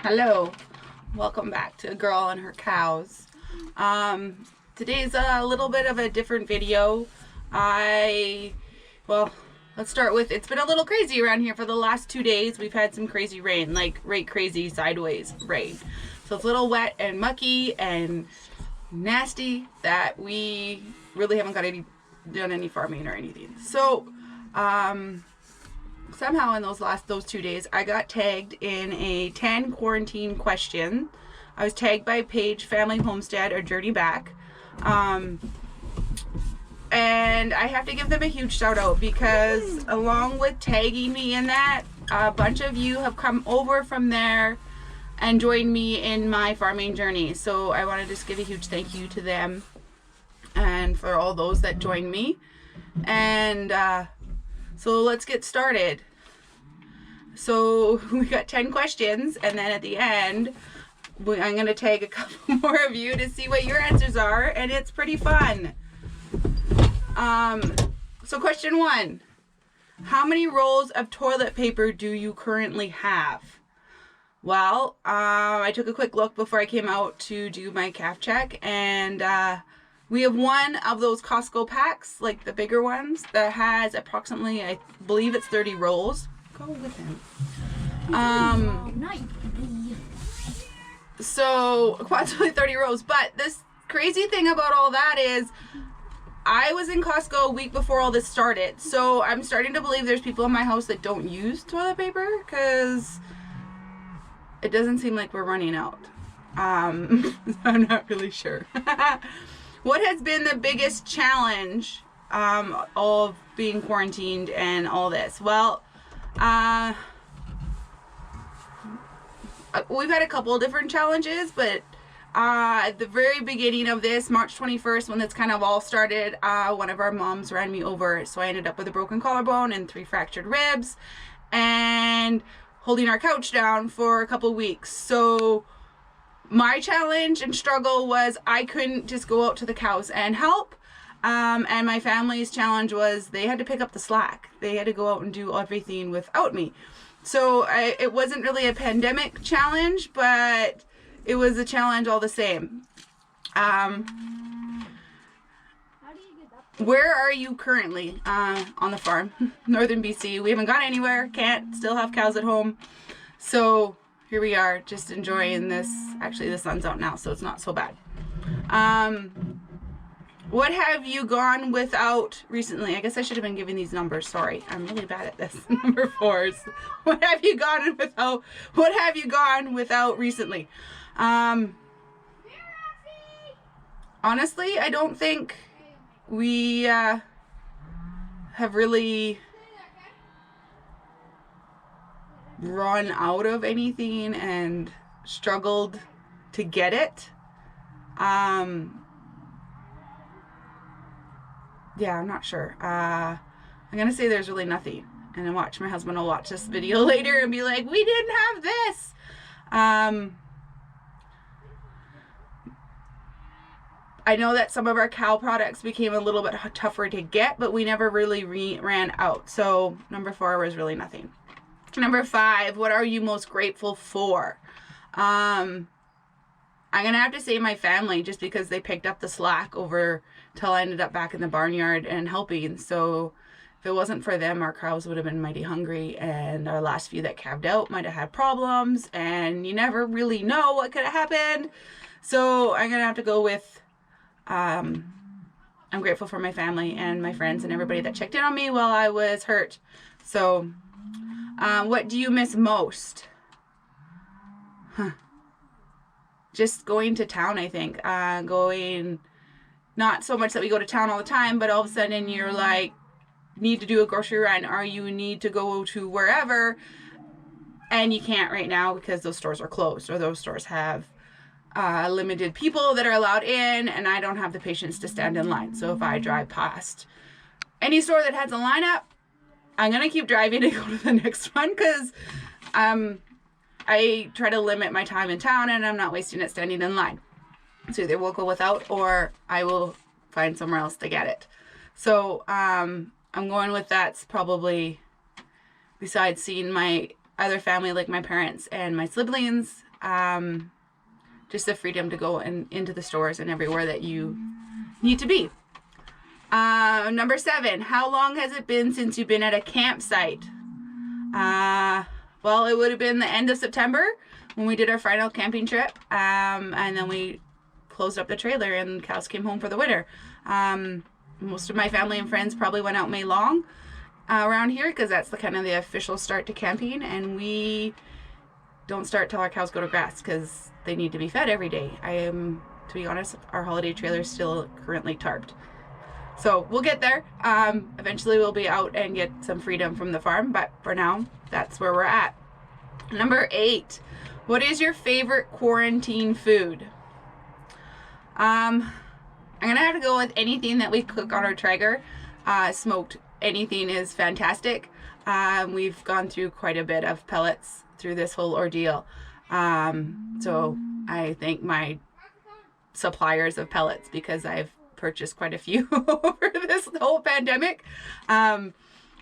Hello, welcome back to A Girl and Her Cows. Today's a little bit of a different video. Well, let's start with, it's been a little crazy around here for the last 2 days. We've had some crazy rain, like right crazy sideways rain. So it's a little wet and mucky and nasty that we really haven't done any farming or anything. So, somehow in those 2 days, I got tagged in a 10 quarantine question. I was tagged by Page Family Homestead or Journey Back. And I have to give them a huge shout out because along with tagging me in that, a bunch of you have come over from there and joined me in my farming journey. So I want to just give a huge thank you to them and for all those that joined me. And so let's get started. So we got 10 questions, and then at the end, I'm going to tag a couple more of you to see what your answers are, and it's pretty fun. So question 1, how many rolls of toilet paper do you currently have? Well, I took a quick look before I came out to do my calf check, and we have one of those Costco packs, like the bigger ones, that has approximately, I believe it's 30 rolls. Go with him. So approximately 30 rolls. But this crazy thing about all that is I was in Costco a week before all this started. So I'm starting to believe there's people in my house that don't use toilet paper because it doesn't seem like we're running out. I'm not really sure. What has been the biggest challenge of being quarantined and all this? Well, we've had a couple of different challenges, but at the very beginning of this, March 21st, when this kind of all started, one of our moms ran me over, so I ended up with a broken collarbone and 3 fractured ribs and holding our couch down for a couple weeks. So my challenge and struggle was I couldn't just go out to the cows and help. And my family's challenge was they had to pick up the slack. They had to go out and do everything without me. So it wasn't really a pandemic challenge, but it was a challenge all the same. Where are you currently on the farm? Northern BC. We haven't gone anywhere. Can't. Still have cows at home. So here we are, just enjoying this. Actually, the sun's out now, so it's not so bad. What have you gone without recently? I guess I should have been giving these numbers. Sorry, I'm really bad at this. Number 4s. What have you gone without? What have you gone without recently? Honestly, I don't think we have really run out of anything and struggled to get it. Yeah, I'm not sure. I'm gonna say there's really nothing. And then my husband will watch this video later and be like, we didn't have this. I know that some of our cow products became a little bit tougher to get, but we never really ran out. So number 4 was really nothing. Number 5, what are you most grateful for? I'm gonna have to say my family, just because they picked up the slack over till I ended up back in the barnyard and helping. So if it wasn't for them, our cows would have been mighty hungry, and our last few that calved out might have had problems, and you never really know what could have happened. So I'm gonna have to go with I'm grateful for my family and my friends and everybody that checked in on me while I was hurt. So what do you miss most? Just going to town, I think. Going, not so much that we go to town all the time, but all of a sudden you're like, need to do a grocery run, or you need to go to wherever, and you can't right now because those stores are closed, or those stores have limited people that are allowed in, and I don't have the patience to stand in line. So if I drive past any store that has a lineup, I'm going to keep driving to go to the next one, because I try to limit my time in town, and I'm not wasting it standing in line. So either we'll go without, or I will find somewhere else to get it. So I'm going with that's probably, besides seeing my other family like my parents and my siblings. Just the freedom to go into the stores and everywhere that you need to be. Number 7, how long has it been since you've been at a campsite? Well, it would have been the end of September when we did our final camping trip. And then we closed up the trailer and cows came home for the winter. Most of my family and friends probably went out May long around here because that's the kind of the official start to camping. And we don't start till our cows go to grass because they need to be fed every day. To be honest, our holiday trailer is still currently tarped. So we'll get there. Eventually we'll be out and get some freedom from the farm, but for now, that's where we're at. Number 8, what is your favorite quarantine food? I'm gonna have to go with anything that we cook on our Traeger. Smoked anything is fantastic. We've gone through quite a bit of pellets through this whole ordeal. So I thank my suppliers of pellets because I've purchased quite a few over this whole pandemic.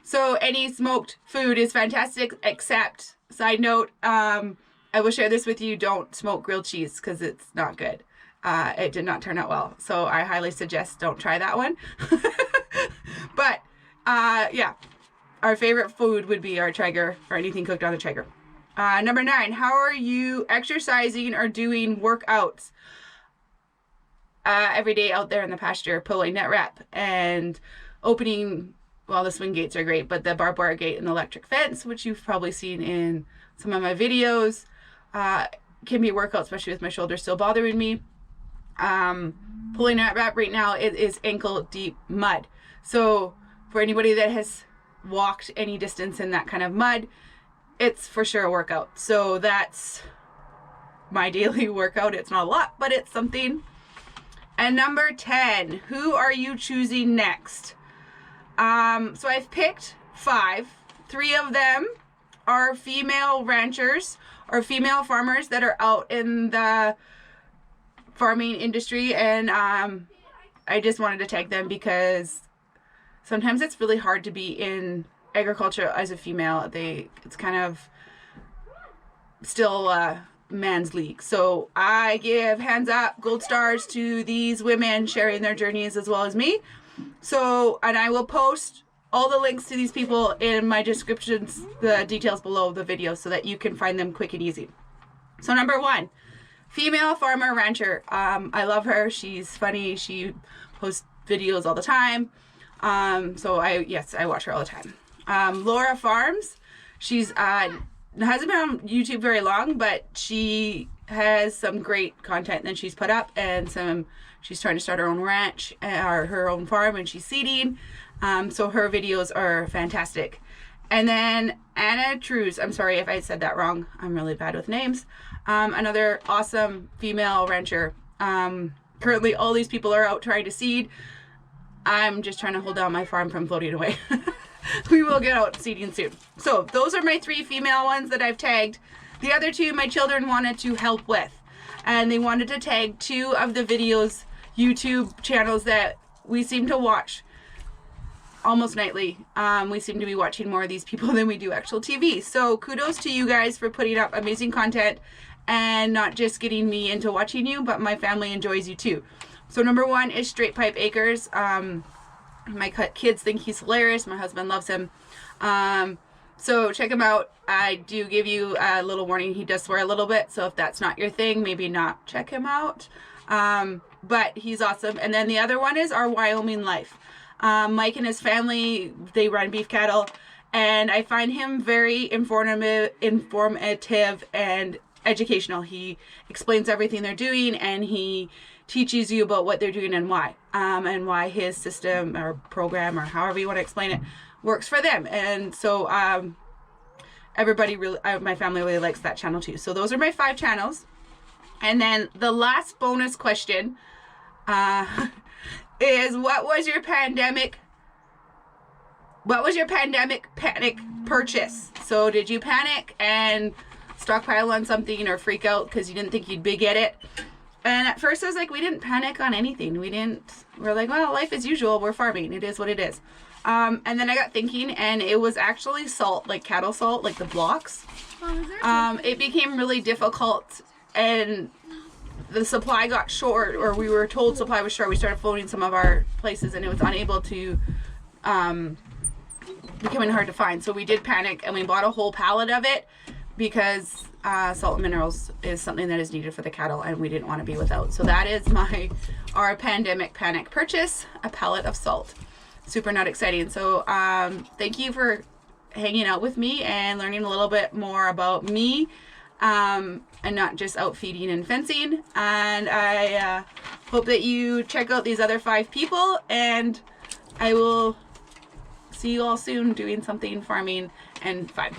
So any smoked food is fantastic, except, side note, I will share this with you, don't smoke grilled cheese because it's not good. It did not turn out well. So I highly suggest don't try that one. But yeah, our favorite food would be our Traeger or anything cooked on the Traeger. Number 9, how are you exercising or doing workouts? Every day out there in the pasture, pulling net rep and opening, well, the swing gates are great, but the barbed wire gate and the electric fence, which you've probably seen in some of my videos, can be a workout, especially with my shoulder still bothering me. Pulling net rep right now, it is ankle deep mud. So for anybody that has walked any distance in that kind of mud, it's for sure a workout. So that's my daily workout. It's not a lot, but it's something. And number 10, who are you choosing next? So I've picked 5. 3 of them are female ranchers or female farmers that are out in the farming industry. And I just wanted to tag them because sometimes it's really hard to be in agriculture as a female. It's kind of still man's league. So I give hands up, gold stars to these women sharing their journeys as well as me. So, and I will post all the links to these people in my descriptions, the details below the video, so that you can find them quick and easy. So number 1, female farmer rancher. I love her. She's funny. She posts videos all the time. So I watch her all the time. Laura Farms. She's hasn't been on YouTube very long, but she has some great content that she's put up, and she's trying to start her own ranch or her own farm, and she's seeding. So her videos are fantastic. And then Anna Trues, I'm sorry if I said that wrong. I'm really bad with names. Another awesome female rancher. Currently all these people are out trying to seed. I'm just trying to hold down my farm from floating away. We will get out seeding soon. So those are my 3 female ones that I've tagged. The other 2 my children wanted to help with, and they wanted to tag 2 of the videos, YouTube channels that we seem to watch almost nightly. We seem to be watching more of these people than we do actual TV. So kudos to you guys for putting up amazing content and not just getting me into watching you, but my family enjoys you too. So number 1 is Straight Pipe Acres. My kids think he's hilarious. My husband loves him. So check him out. I do give you a little warning. He does swear a little bit. So if that's not your thing, maybe not check him out. But he's awesome. And then the other one is Our Wyoming Life. Mike and his family, they run beef cattle. And I find him very informative and educational. He explains everything they're doing, and he teaches you about what they're doing and why his system or program or however you want to explain it works for them. And so everybody really, my family really likes that channel too. So those are my 5 channels. And then the last bonus question is what was your pandemic panic purchase? So did you panic and stockpile on something or freak out because you didn't think you'd get it? And at first I was like, we didn't panic on anything. We're like, well, life as usual. We're farming. It is what it is. And then I got thinking, and it was actually salt, like cattle salt, like the blocks. it became really difficult, and the supply got short, or we were told supply was short. We started phoning some of our places, and it was unable to, becoming hard to find. So we did panic, and we bought a whole pallet of it, because salt and minerals is something that is needed for the cattle, and we didn't want to be without. So that is our pandemic panic purchase, a pallet of salt. Super not exciting. So thank you for hanging out with me and learning a little bit more about me, and not just out feeding and fencing. And I hope that you check out these other 5 people, and I will see you all soon doing something farming and fun.